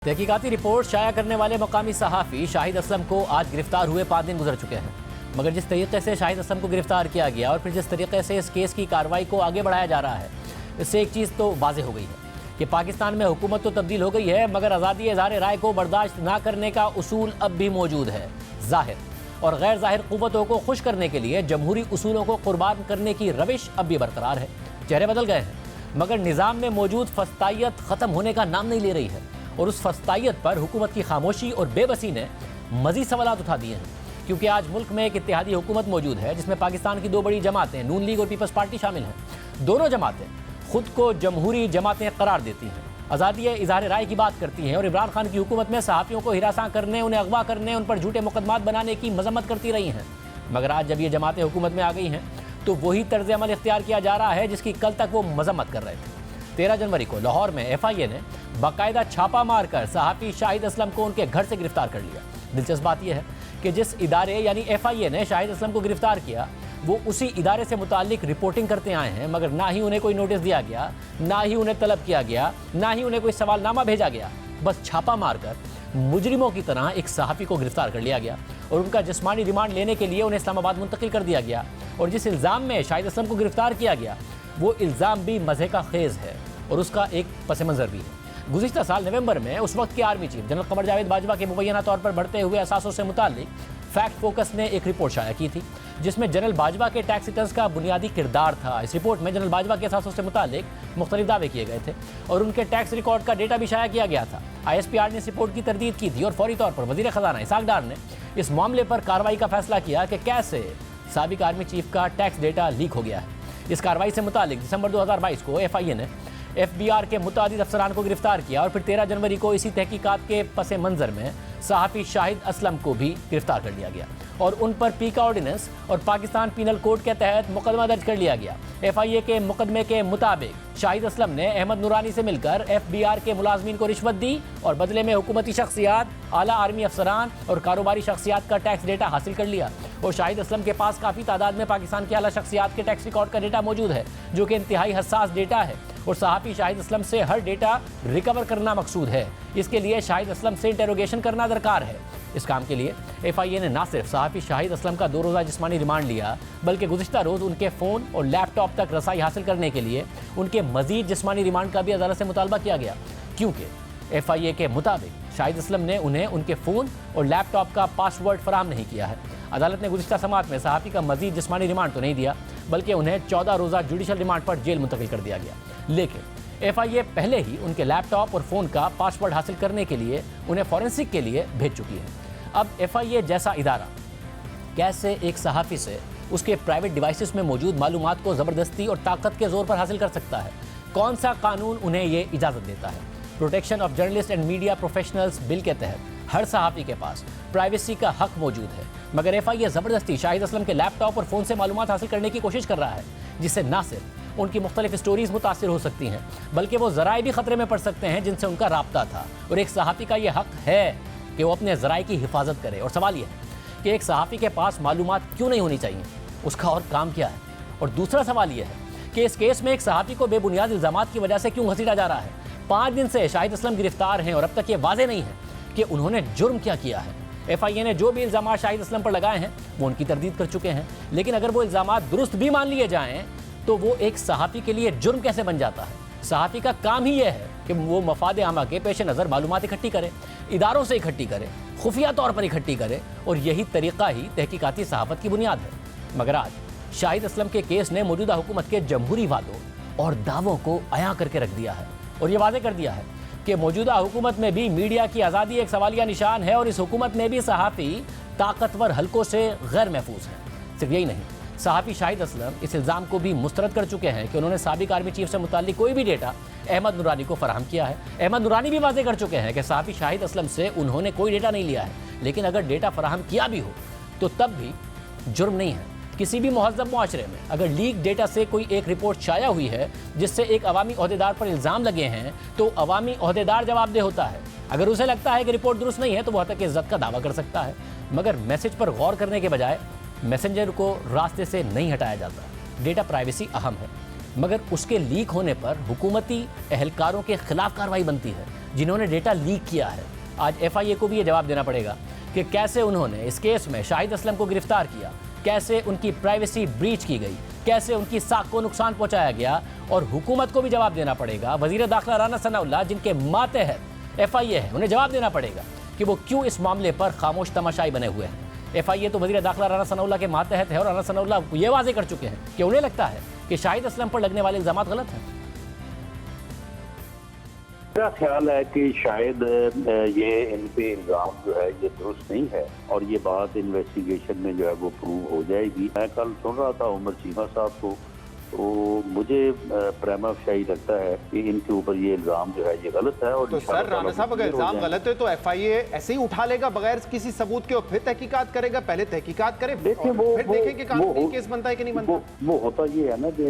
तहकीकाती report शाया करने वाले मकामी सहाफ़ी शाहिद असलम को आज गिरफ्तार हुए 5 दिन गुजर चुके हैं, मगर जिस तरीके से शाहिद असलम को गिरफ्तार किया गया और फिर जिस तरीके से इस केस की कार्रवाई को आगे बढ़ाया जा रहा है, इससे एक चीज़ तो वाज़ेह हो गई है कि पाकिस्तान में हुकूमत तो तब्दील हो गई है, मगर आज़ादी इज़हार राय को बर्दाश्त ना करने का उसूल अब भी मौजूद है। ज़ाहिर और गैर ज़ाहिर क़ुव्वतों को खुश करने के लिए जमहूरी उसूलों को कुर्बान करने की रविश अब भी बरकरार है। चेहरे बदल गए हैं, मगर निज़ाम में मौजूद फस्तायत ख़त्म होने का नाम नहीं ले रही है और उस फस्तायत पर हुकूमत की खामोशी और बेबसी ने मज़ीद सवालात उठा दिए हैं, क्योंकि आज मुल्क में एक इत्तेहादी हुकूमत मौजूद है जिसमें पाकिस्तान की 2 बड़ी जमातें नून लीग और पीपल्स पार्टी शामिल हैं। दोनों जमातें खुद को जमहूरी जमातें करार देती हैं, आज़ादी इज़हार राय की बात करती हैं और इमरान खान की हुकूमत में सहाफ़ियों को हिरासां करने, उन्हें अगवा करने, उन पर झूठे मुकदमात बनाने की मजम्मत करती रही हैं। मगर आज जब ये जमातें हुकूमत में आ गई हैं तो वही तर्ज अमल इख्तियार किया जा रहा है जिसकी कल तक वो मजम्मत कर रहे थे। 13 जनवरी को लाहौर में FIA ने बाकायदा छापा मारकर सहाफ़ी शाहिद असलम को उनके घर से गिरफ्तार कर लिया। दिलचस्प बात यह है कि जिस इदारे यानी FIA ने शाहिद असलम को गिरफ्तार किया वो उसी इदारे से मुताल्लिक रिपोर्टिंग करते आए हैं, मगर ना ही उन्हें कोई नोटिस दिया गया, ना ही उन्हें तलब किया गया, ना ही उन्हें कोई सवालनामा भेजा गया। बस छापा मारकर मुजरिमों की तरह एक सहाफ़ी को गिरफ्तार कर लिया गया और उनका जिस्मानी रिमांड लेने के लिए उन्हें इस्लामाबाद मुंतकिल कर दिया गया। और जिस इल्ज़ाम में शाहिद असलम को गिरफ्तार किया गया वो इल्ज़ाम भी मज़े का खेज़ है और उसका एक पस मंज़र भी है। गुज़िश्ता साल नवंबर में उस वक्त के army chief general Qamar Javed Bajwa के मुबैना तौर पर बढ़ते हुए असासों से मुताल्लिक फैक्ट फोकस ने एक रिपोर्ट शाया की थी जिसमें जनरल बाजवा के टैक्स रिटर्न्स का बुनियादी किरदार था। इस रिपोर्ट में जनरल बाजवा के असासों से मुताल्लिक मुख्तलिफ दावे किए गए थे और उनके टैक्स रिकॉर्ड का डेटा भी शाया किया गया था। ISPR ने इस रिपोर्ट की तरदीद की थी और फौरी तौर पर वज़ीर ख़ज़ाना इसाक डार ने इस मामले पर कार्रवाई का फैसला किया कि कैसे साबिक आर्मी चीफ का टैक्स डेटा लीक हो गया है। इस कार्रवाई से मुताल्लिक दिसंबर 2022 को FIA ने FBR के मुतादिद अफसरान को गिरफ्तार किया और फिर 13 जनवरी को इसी तहकीकात के पस मंज़र में सहाफ़ी शाहिद असलम को भी गिरफ्तार कर लिया गया और उन पर पीका ऑर्डिनेंस और पाकिस्तान पीनल कोड के तहत मुकदमा दर्ज कर लिया गया। FIA के मुकदमे के मुताबिक शाहिद असलम ने अहमद नूरानी से मिलकर FBR के मुलाजमीन को रिश्वत दी और बदले में हुकूमती शख्सियात, आला आर्मी अफसरान और कारोबारी शख्सियात का टैक्स डेटा हासिल कर लिया। और शाहिद असलम के पास काफ़ी तादाद में पाकिस्तान के आला शख्सियात के टैक्स रिकॉर्ड का डेटा मौजूद है जो कि इंतहाई हसास डेटा है और सहाफ़ी शाहिद असलम से हर डेटा रिकवर करना मकसूद है। इसके लिए शाहिद असलम से इंटेरोगेशन करना दरकार है। इस काम के लिए FIA ने ना सिर्फ सहाफ़ी शाहिद असलम का 2 रोज़ा जिस्मानी रिमांड लिया बल्कि गुज़िश्ता रोज़ उनके फ़ोन और लैपटॉप तक रसाई हासिल करने के लिए उनके मज़ीद जिस्मानी रिमांड का भी अदालत से मुतालबा किया गया, क्योंकि FIA के मुताबिक शाहिद असलम ने उन्हें उनके फ़ोन और लैपटॉप का पासवर्ड फराहम नहीं किया है। अदालत ने गुज़िश्ता समात में सहाफ़ी का मज़ीद जिस्मानी रिमांड तो नहीं दिया बल्कि उन्हें 14 रोज़ा जुडिशल रिमांड पर जेल मुंतकिल कर दिया गया। लेकिन FIA पहले ही उनके लैपटॉप और फ़ोन का पासवर्ड हासिल करने के लिए उन्हें फॉरेंसिक के लिए भेज चुकी है। अब FIA जैसा इदारा कैसे एक सहाफ़ी से उसके प्राइवेट डिवाइसेस में मौजूद मालूमात को ज़बरदस्ती और ताकत के ज़ोर पर हासिल कर सकता है? कौन सा कानून उन्हें ये इजाज़त देता है? Protection of journalist and media professionals bill के तहत हर सहाफ़ी के पास प्राइवेसी का हक मौजूद है, मगर FIA ज़बरदस्ती शाहिद असलम के लैपटॉप और फ़ोन से मालूमात हासिल करने की कोशिश कर रहा है, जिससे ना सिर्फ उनकी मुख्तलिफ स्टोरीज़ मुतासिर हो सकती हैं बल्कि वो ज़राए भी ख़तरे में पड़ सकते हैं जिनसे उनका राब्ता था। और एक सहाफ़ी का ये हक है कि वो अपने ज़राए की हिफाजत करे। और सवाल यह है कि एक सहाफ़ी के पास मालूमात क्यों नहीं होनी चाहिए, उसका और काम क्या है? और दूसरा सवाल यह है कि इस केस में एक सहाफ़ी को बेबुनियाद इल्ज़ामात की वजह से क्यों घसीटा जा रहा है? 5 दिन से शाहिद असलम गिरफ्तार हैं और अब तक ये वाज़ेह नहीं है कि उन्होंने जुर्म क्या किया है। FIA ने जो भी इल्ज़ामात शाहिद असलम पर लगाए हैं वो उनकी तरदीद कर चुके हैं, लेकिन अगर वो इल्ज़ामात दुरुस्त भी मान लिए जाएँ तो वो एक सहाफ़ी के लिए जुर्म कैसे बन जाता है? सहाफ़ी का काम ही यह है कि वो मफाद आमा के पेश नज़र मालूमात इकट्ठी करे, इदारों से इकट्ठी करे, खुफिया तौर पर इकट्ठी करे, और यही तरीक़ा ही तहकीकाती सहाफ़त की बुनियाद है। मगर आज शाहिद असलम के केस ने मौजूदा हुकूमत के जमहूरी वादों और दावों को अयां करके रख दिया है और ये वाज़ेह कर दिया है कि मौजूदा हुकूमत में भी मीडिया की आज़ादी एक सवालिया निशान है और इस हुकूमत में भी सहाफ़ी ताकतवर हलकों से गैर महफूज है। सिर्फ यही नहीं, सहाफ़ी शाहिद असलम इस इल्ज़ाम को भी मुस्तरद कर चुके हैं कि उन्होंने साबिक आर्मी चीफ से मुताल्लिक कोई भी डेटा अहमद नूरानी को फराहम किया है। अहमद नूरानी भी वाज़ेह कर चुके हैं कि सहाफ़ी शाहिद असलम से उन्होंने कोई डेटा नहीं लिया है, लेकिन अगर डेटा फराहम किया भी हो तो तब भी जुर्म नहीं है। किसी भी मुहज़्ज़ब मुआशरे में अगर लीक डेटा से कोई एक रिपोर्ट शाया हुई है जिससे एक अवामी ओहदेदार पर इल्ज़ाम लगे हैं तो अवामी ओहदेदार जवाबदेह होता है। अगर उसे लगता है कि रिपोर्ट दुरुस्त नहीं है तो वह हक़ इज़्ज़त का दावा कर सकता है, मगर मैसेज पर गौर करने के बजाय मैसेंजर को रास्ते से नहीं हटाया जाता। डेटा प्राइवेसी अहम है, मगर उसके लीक होने पर हुकूमती एहलकारों के खिलाफ कार्रवाई बनती है, जिन्होंने डेटा लीक किया है। आज FIA को भी ये जवाब देना पड़ेगा कि कैसे उन्होंने इस केस में शाहिद असलम को गिरफ्तार किया, कैसे उनकी प्राइवेसी ब्रीच की गई, कैसे उनकी साख को नुकसान पहुंचाया गया, और हुकूमत को भी जवाब देना पड़ेगा। वज़ीर दाखिला राना सनाउल्लाह जिनके मातहत FIA है, उन्हें जवाब देना पड़ेगा कि वो क्यों इस मामले पर खामोश तमाशाई बने हुए हैं। FIA तो वज़ीर दाखिला राना सनाउल्लाह के मातहत है, और राना सनाउल्लाह ये वाज़ेह कर चुके हैं कि उन्हें लगता है कि शाहिद असलम पर लगने वाले इल्ज़ामात गलत हैं। मेरा ख्याल है कि शायद ये इन पे इल्ज़ाम जो है ये दुरुस्त नहीं है, और ये बात इन्वेस्टिगेशन में जो है वो प्रूव हो जाएगी। मैं कल सुन रहा था उमर चीमा साहब को, तो मुझे प्रेमा शाही लगता है कि इनके ऊपर ये इल्ज़ाम जो है ये गलत है। और तो सर राना साहब, अगर इल्ज़ाम गलत है तो FIA ऐसे ही उठा लेगा बगैर किसी सबूत के, और फिर तहकीकात करेगा? पहले तहकीकात करे, देखिए फिर देखें कि कानूनी केस बनता है कि नहीं बनता। वो होता ये है ना कि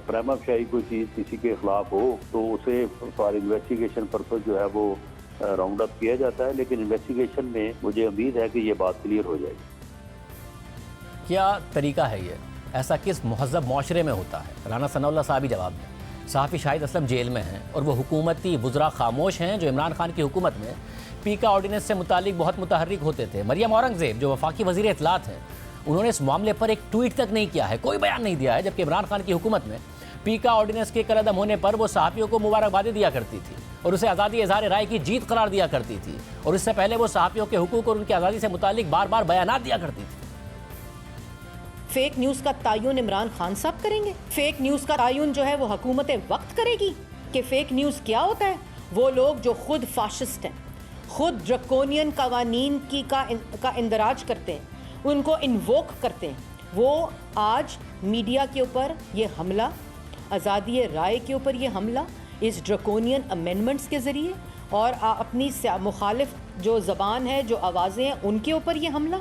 प्रेमा शाही कोई चीज़ किसी के खिलाफ हो तो उसे फॉर इन्वेस्टिगेशन पर्पज जो है वो राउंड अप किया जाता है, लेकिन इन्वेस्टिगेशन में मुझे उम्मीद है कि ये बात क्लियर हो जाएगी। क्या तरीका है ये? ऐसा किस मुहज़्ज़ब मुआशरे में होता है? राना सनाउल्लाह साहब ही जवाब दें। सहाफ़ी शाहिद असलम जेल में हैं और वो हुकूमती वुज़रा खामोश हैं जो इमरान खान की हुकूमत में पीका ऑर्डिनेंस से मुतालिक बहुत मुतहर्रिक होते थे। मरियम औरंगज़ेब जो वफाकी वज़ीर इत्तलात हैं, उन्होंने इस मामले पर एक ट्वीट तक नहीं किया है, कोई बयान नहीं दिया है, जबकि इमरान खान की हुकूमत में पीका ऑर्डिनेंस के कलअदम होने पर वो सहाफ़ियों को मुबारकबादी दिया करती थी और उसे आज़ादी इज़हार राय की जीत करार दिया करती थी, और इससे पहले वो सहाफ़ियों के हुकूक और उनकी आज़ादी से मुतालिक बार बार बयानात दिया करती थी। फेक न्यूज का तायुन इमरान खान साहब करेंगे? फेक न्यूज का तायुन जो है वो हुकूमत वक्त करेगी? कि फेक न्यूज क्या होता है? वो लोग जो खुद फाशिस्ट हैं, खुद ड्रकोनियन कवानीन का इंदराज करते हैं, उनको इन्वोक करते हैं, वो आज मीडिया के ऊपर ये हमला, आज़ादी राय के ऊपर ये हमला, इस ड्रकोनियन अमेंडमेंट्स के ज़रिए, और अपनी मुखालिफ जो ज़बान है, जो आवाज़ें हैं, उनके ऊपर ये हमला,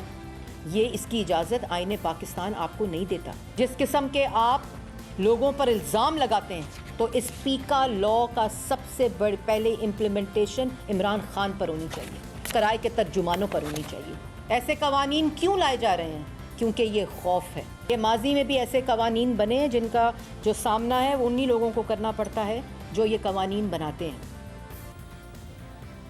ये इसकी इजाज़त आईने पाकिस्तान आपको नहीं देता। जिस किस्म के आप लोगों पर इल्ज़ाम लगाते हैं, तो इस पीका लॉ का सबसे बड़ी पहले इम्प्लीमेंटेशन इमरान खान पर होनी चाहिए, कराए के तर्जुमानों पर होनी चाहिए। ऐसे कवानीन क्यों लाए जा रहे हैं? क्योंकि ये खौफ है। ये माजी में भी ऐसे कवानीन बने हैं जिनका जो सामना है वो उन्हीं लोगों को करना पड़ता है जो ये कवानीन बनाते हैं।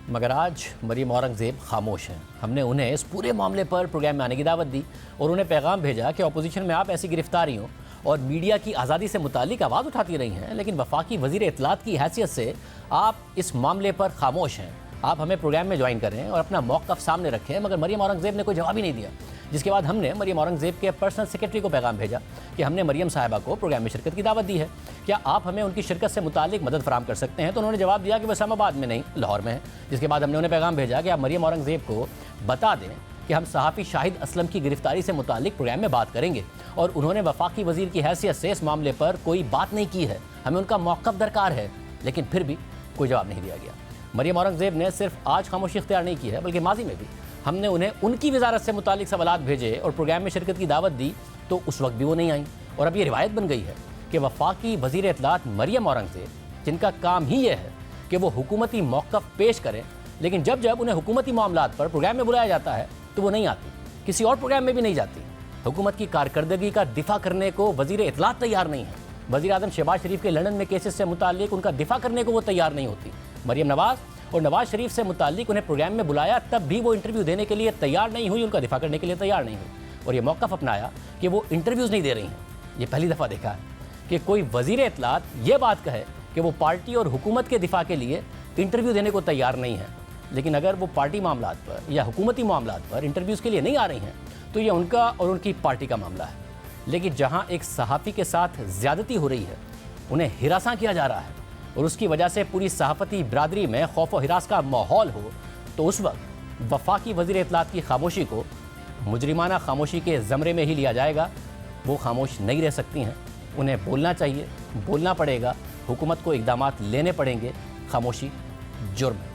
मगर आज मरियम औरंगज़ेब खामोश हैं। हमने उन्हें इस पूरे मामले पर प्रोग्राम में आने की दावत दी और उन्हें पैगाम भेजा कि अपोजिशन में आप ऐसी गिरफ्तारियों और मीडिया की आज़ादी से मुतालिक आवाज़ उठाती रही हैं, लेकिन वफाकी वज़ीर इत्तलात की हैसियत से आप इस मामले पर खामोश हैं। आप हमें प्रोग्राम में ज्वाइन करें और अपना मौक़िफ़ सामने रखें। मगर मरियम औरंगज़ेब ने कोई जवाब ही नहीं दिया, जिसके बाद हमने मरियम औरंगज़ेब के पर्सनल सेक्रेटरी को पैगाम भेजा कि हमने मरियम साहिबा को प्रोग्राम में शिरकत की दावत दी है, क्या आप हमें उनकी शिरकत से मुतालिक मदद फराहम कर सकते हैं? तो उन्होंने जवाब दिया कि वो इस्लामाबाद में नहीं, लाहौर में है। जिसके बाद हमने उन्हें पैगाम भेजा कि आप मरियम औरंगज़ेब को बता दें कि हम सहाफ़ी शाहिद असलम की गिरफ्तारी से मुतालिक प्रोग्राम में बात करेंगे, और उन्होंने वफाकी वज़ीर की हैसियत से इस मामले पर कोई बात नहीं की है। हमें उनका मौक़िफ़ दरकार है, लेकिन फिर भी कोई जवाब नहीं दिया गया। मरियम औरंगज़ेब ने सिर्फ आज खामोशी इख्तियार नहीं की है, बल्कि माजी में भी हमने उन्हें उनकी वजारत से मुतालिक सवालात भेजे और प्रोग्राम में शिरकत की दावत दी, तो उस वक्त भी वो नहीं आई। और अब ये रिवायत बन गई है कि वफाकी वज़ीर इत्तलात मरियम औरंगज़ेब, जिनका काम ही ये है कि वो हुकूमती मौक़िफ़ पेश करें, लेकिन जब जब उन्हें हुकूमती मामलात पर प्रोग्राम में बुलाया जाता है तो वो नहीं आती, किसी और प्रोग्राम में भी नहीं जाती। हुकूमत की कारकर्दगी का दिफा करने को वज़ीर इत्तलात तैयार नहीं है। वज़ीर आज़म शहबाज शरीफ के लंदन में केसेस से मुतालिक उनका दिफा करने को वो तैयार नहीं होती। मरियम नवाज़ और नवाज शरीफ से मुतालिक उन्हें प्रोग्राम में बुलाया, तब भी वो इंटरव्यू देने के लिए तैयार नहीं हुई, उनका दिफा करने के लिए तैयार नहीं हुई, और ये मौक़िफ़ अपनाया कि वो इंटरव्यूज़ नहीं दे रही हैं। ये पहली दफ़ा देखा है कि कोई वज़ीर इत्तलात ये बात कहे कि वो पार्टी और हुकूमत के दिफा के लिए इंटरव्यू देने को तैयार नहीं है, लेकिन अगर वो पार्टी मामलात पर या हुकूमती मामलात पर इंटरव्यूज़ के लिए नहीं आ रही हैं तो ये उनका और उनकी पार्टी का मामला है। लेकिन जहाँ एक सहाफ़ी के साथ ज़्यादती हो रही है, उन्हें हिरासा किया जा रहा है और उसकी वजह से पूरी सहाफ़ती बरादरी में खौफ और हिरास का माहौल हो, तो उस वक्त वफाकी वज़ीर इत्तलात की खामोशी को मुजरिमाना खामोशी के ज़मरे में ही लिया जाएगा। वो खामोश नहीं रह सकती हैं, उन्हें बोलना चाहिए, बोलना पड़ेगा, हुकूमत को इक़दामात लेने पड़ेंगे। खामोशी जुर्म है।